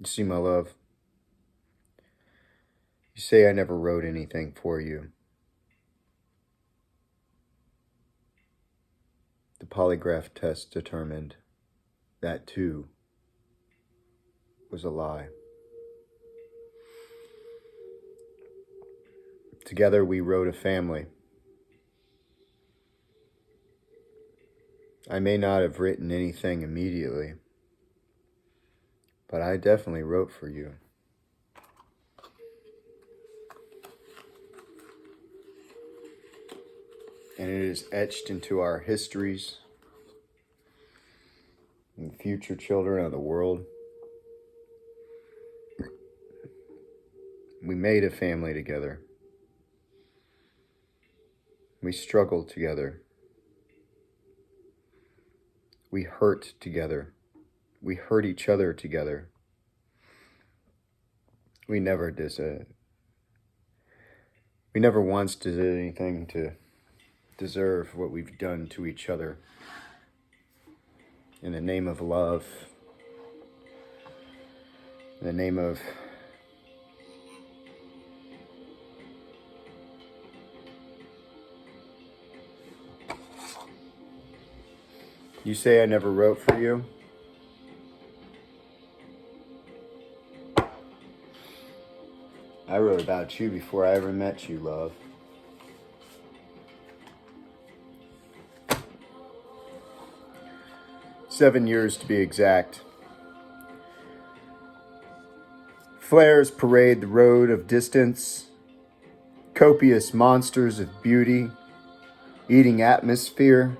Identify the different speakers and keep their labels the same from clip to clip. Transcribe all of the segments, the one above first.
Speaker 1: You see, my love, you say I never wrote anything for you. The polygraph test determined that, too, was a lie. Together we wrote a family. I may not have written anything immediately, but I definitely wrote for you. And it is etched into our histories and future children of the world. We made a family together. We struggled together. We hurt together. We hurt each other together. We never once did anything to deserve what we've done to each other. In the name of love, in the name of you say I never wrote for you? I wrote about you before I ever met you, love. Seven years to be exact. Flares parade the road of distance. Copious monsters of beauty, eating atmosphere.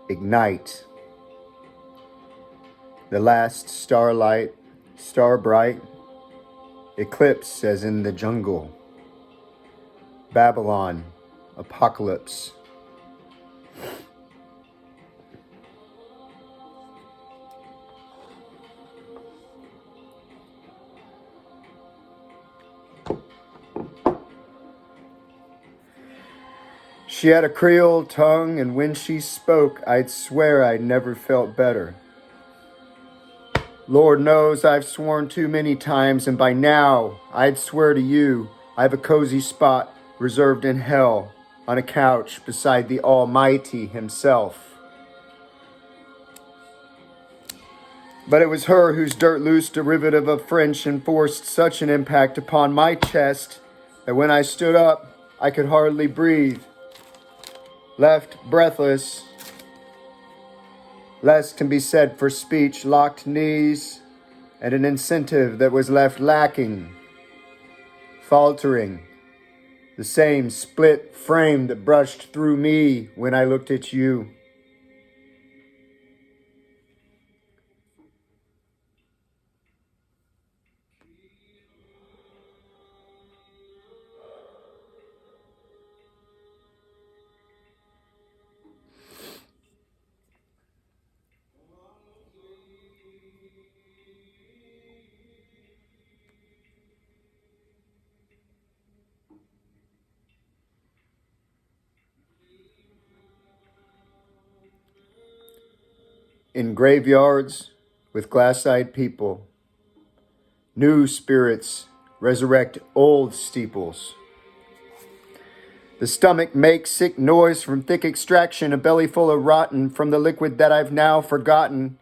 Speaker 1: Ignite. The last starlight, star bright, eclipse as in the jungle. Babylon, apocalypse. She had a Creole tongue, and when she spoke, I'd swear I'd never felt better. Lord knows I've sworn too many times, and by now I'd swear to you I've a cozy spot reserved in hell on a couch beside the Almighty himself. But it was her whose dirt-loose derivative of French enforced such an impact upon my chest that when I stood up, I could hardly breathe. Left breathless, less can be said for speech, locked knees, and an incentive that was left lacking, faltering, the same split frame that brushed through me when I looked at you. In graveyards with glass-eyed people, new spirits resurrect old steeples. The stomach makes sick noise from thick extraction, a belly full of rotten from the liquid that I've now forgotten.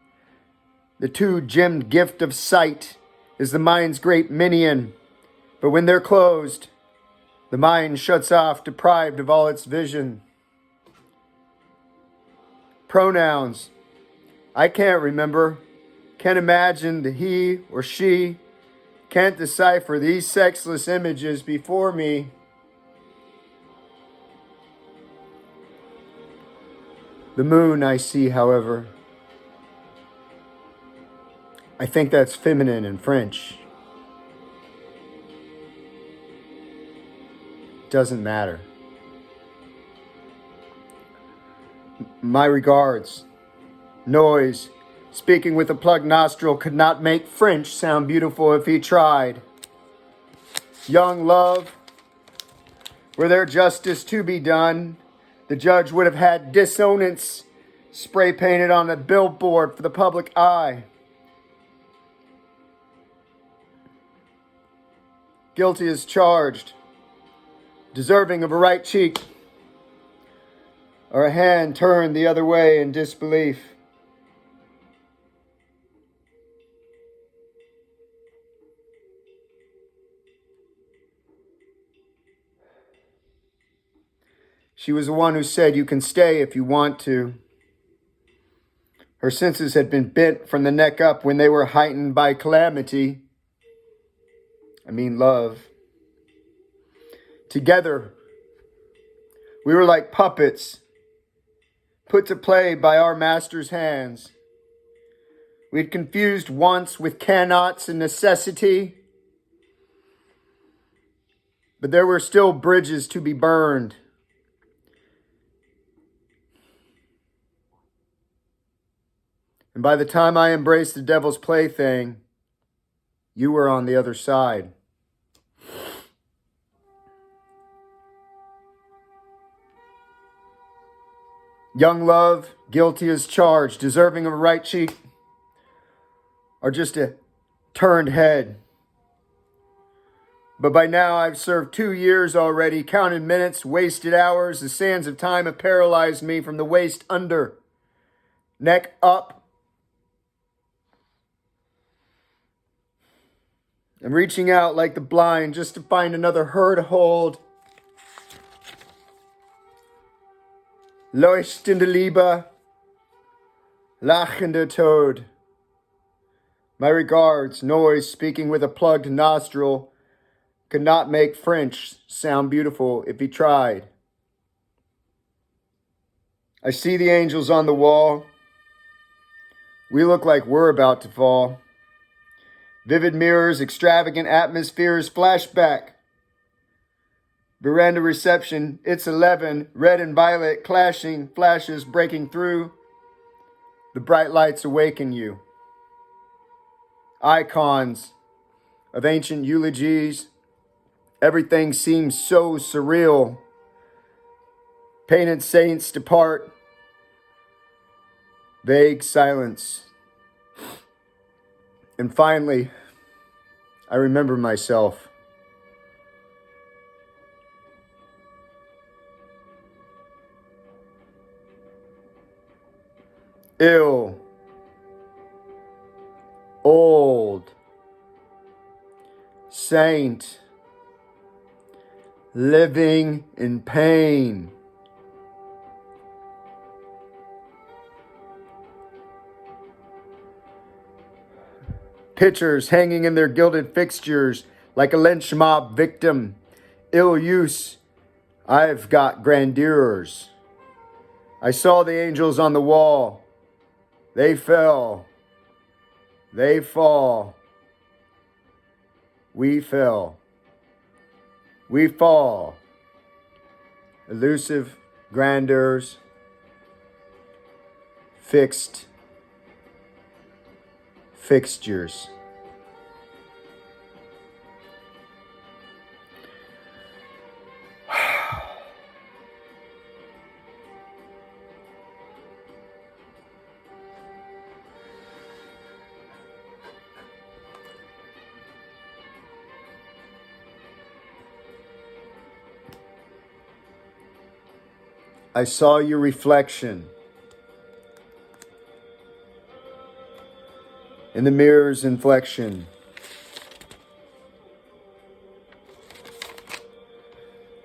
Speaker 1: The two-gemmed gift of sight is the mind's great minion, but when they're closed, the mind shuts off, deprived of all its vision. Pronouns. I can't remember, can't imagine the he or she, can't decipher these sexless images before me. The moon I see, however. I think that's feminine in French. Doesn't matter. My regards. Noise, speaking with a plugged nostril, could not make French sound beautiful if he tried. Young love, were there justice to be done, the judge would have had dissonance spray painted on a billboard for the public eye. guilty as charged, deserving of a right cheek, or a hand turned the other way in disbelief. She was the one who said, "You can stay if you want to." Her senses had been bent from the neck up when they were heightened by calamity. I mean love. Together, we were like puppets, put to play by our master's hands. We had confused wants with cannots and necessity, but there were still bridges to be burned. And by the time I embraced the devil's plaything, you were on the other side. Young love, guilty as charged, deserving of a right cheek, or just a turned head. But by now I've served 2 years already, counted minutes, wasted hours. The sands of time have paralyzed me from the waist under, neck up. I'm reaching out like the blind just to find another her to hold. Leuchtende Liebe, lachende Tod. My regards, noise speaking with a plugged nostril could not make French sound beautiful if he tried. I see the angels on the wall. We look like we're about to fall. Vivid mirrors, extravagant atmospheres, flashback. Veranda reception, it's 11, red and violet clashing, flashes breaking through. The bright lights awaken you. Icons of ancient eulogies. Everything seems so surreal. Painted saints depart. Vague silence. And finally, I remember myself. Ill. Old. Saint. Living in pain. Pictures hanging in their gilded fixtures like a lynch mob victim. Ill use. I've got grandeurs. I saw the angels on the wall. They fell. They fall. We fell. We fall. Elusive grandeurs. Fixed fixtures. I saw your reflection in the mirror's inflection.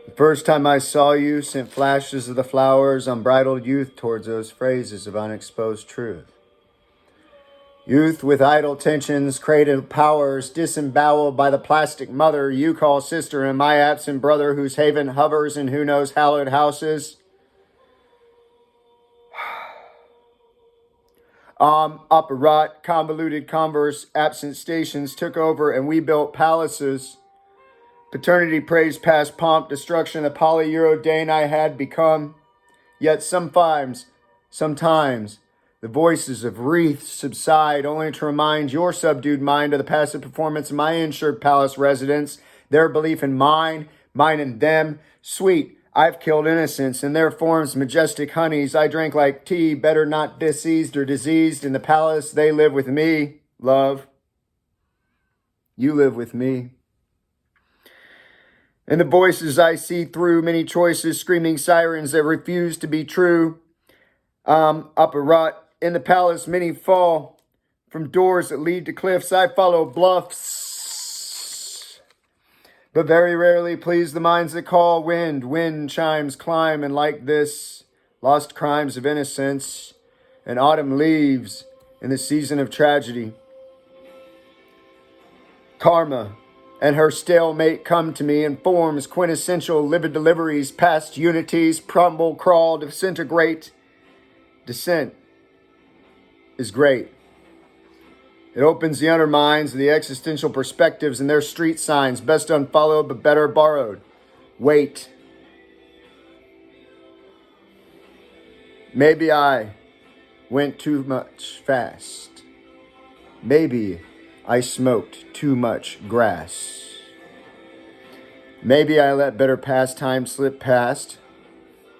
Speaker 1: The first time I saw you sent flashes of the flowers, unbridled youth towards those phrases of unexposed truth. Youth with idle tensions, creative powers, disemboweled by the plastic mother you call sister and my absent brother whose haven hovers in who knows hallowed houses. Apparat, convoluted converse, absent stations took over and we built palaces. Paternity praise past pomp, destruction, the poly-Euro-Dane I had become. Yet sometimes, the voices of wreaths subside only to remind your subdued mind of the passive performance of my insured palace residents, their belief in mine in them. Sweet, I've killed innocence in their forms, majestic honeys. I drank like tea, better not diseased or diseased. In the palace, they live with me, love. You live with me. And the voices I see through, many choices, screaming sirens that refuse to be true. Up a rut in the palace, many fall from doors that lead to cliffs. I follow bluffs, but very rarely please the minds that call. Wind chimes climb, and like this, lost crimes of innocence, and autumn leaves in the season of tragedy. Karma and her stalemate come to me in forms quintessential, livid deliveries, past unities, crumble, crawl, disintegrate. Descent is great. It opens the undermines of the existential perspectives and their street signs, best unfollowed but better borrowed. Wait. Maybe I went too much fast. Maybe I smoked too much grass. Maybe I let better pastime slip past.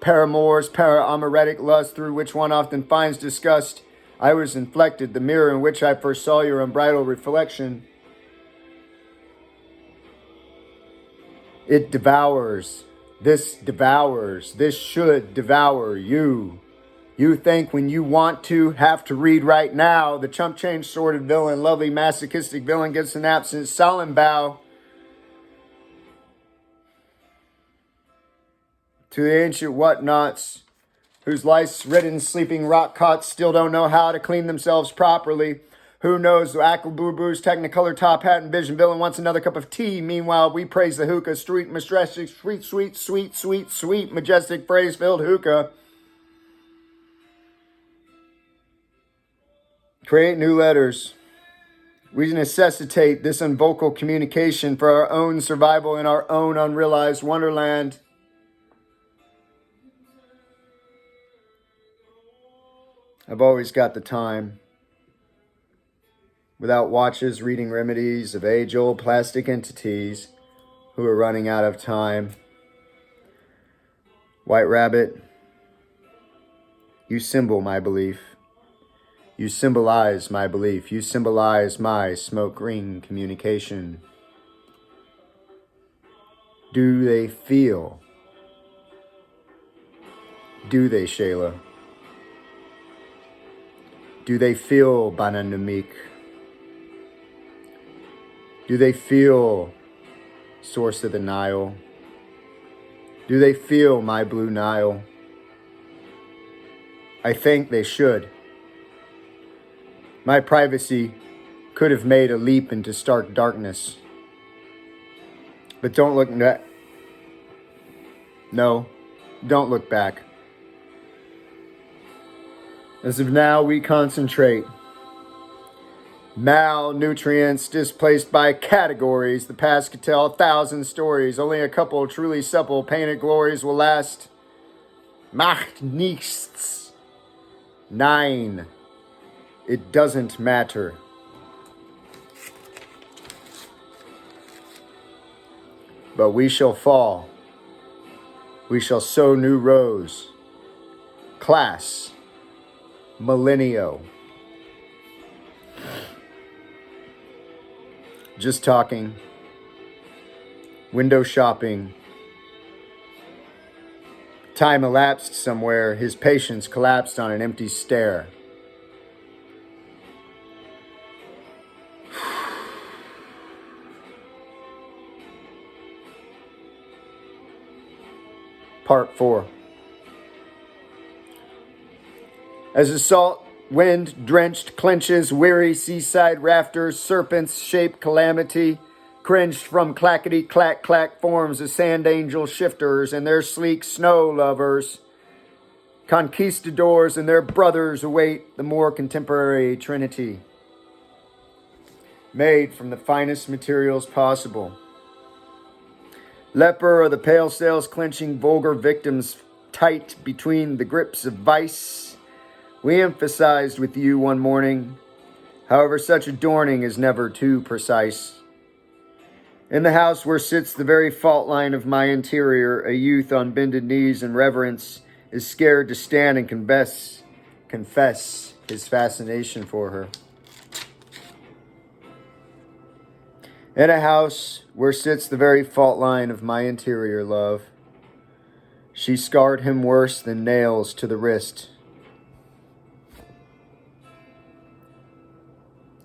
Speaker 1: Paramours, para-amoretic lust through which one often finds disgust. I was inflected, the mirror in which I first saw your unbridled reflection. It devours. This should devour you. You think when you want to, have to read right now. The chump change sordid villain, lovely masochistic villain gets an absent solemn bow to the ancient whatnots, whose lice-ridden sleeping rock cots still don't know how to clean themselves properly. Who knows the Aquaboo-Boo's Technicolor top hat and vision villain wants another cup of tea. Meanwhile, we praise the hookah, street, majestic, sweet, majestic phrase-filled hookah. Create new letters. We necessitate this unvocal communication for our own survival in our own unrealized wonderland. I've always got the time. Without watches, reading remedies of age-old plastic entities who are running out of time. White Rabbit, you symbol my belief. You symbolize my belief. You symbolize my smoke ring communication. Do they feel? Do they, Shayla? Do they feel Baña Namiq? Do they feel source of the Nile? Do they feel my blue Nile? I think they should. My privacy could have made a leap into stark darkness. But don't look back. No, don't look back. As of now, we concentrate. Malnutrients displaced by categories. The past could tell 1,000 stories. Only a couple truly supple painted glories will last. Macht nichts. 9. It doesn't matter. But we shall fall. We shall sow new rows. Class. Millennial. Just talking. Window shopping. Time elapsed somewhere. His patience collapsed on an empty stare. Part 4. As the salt wind drenched clenches, weary seaside rafters, serpents shape calamity, cringed from clackety clack clack forms of sand angel shifters and their sleek snow lovers. Conquistadors and their brothers await the more contemporary trinity, made from the finest materials possible. Leper are the pale sails clenching vulgar victims tight between the grips of vice. We emphasized with you one morning, however such adorning is never too precise. In the house where sits the very fault line of my interior, a youth on bended knees in reverence is scared to stand and confess his fascination for her. In a house where sits the very fault line of my interior love, she scarred him worse than nails to the wrist,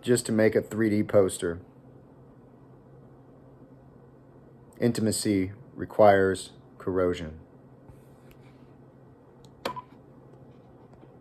Speaker 1: just to make a 3D poster. Intimacy requires corrosion.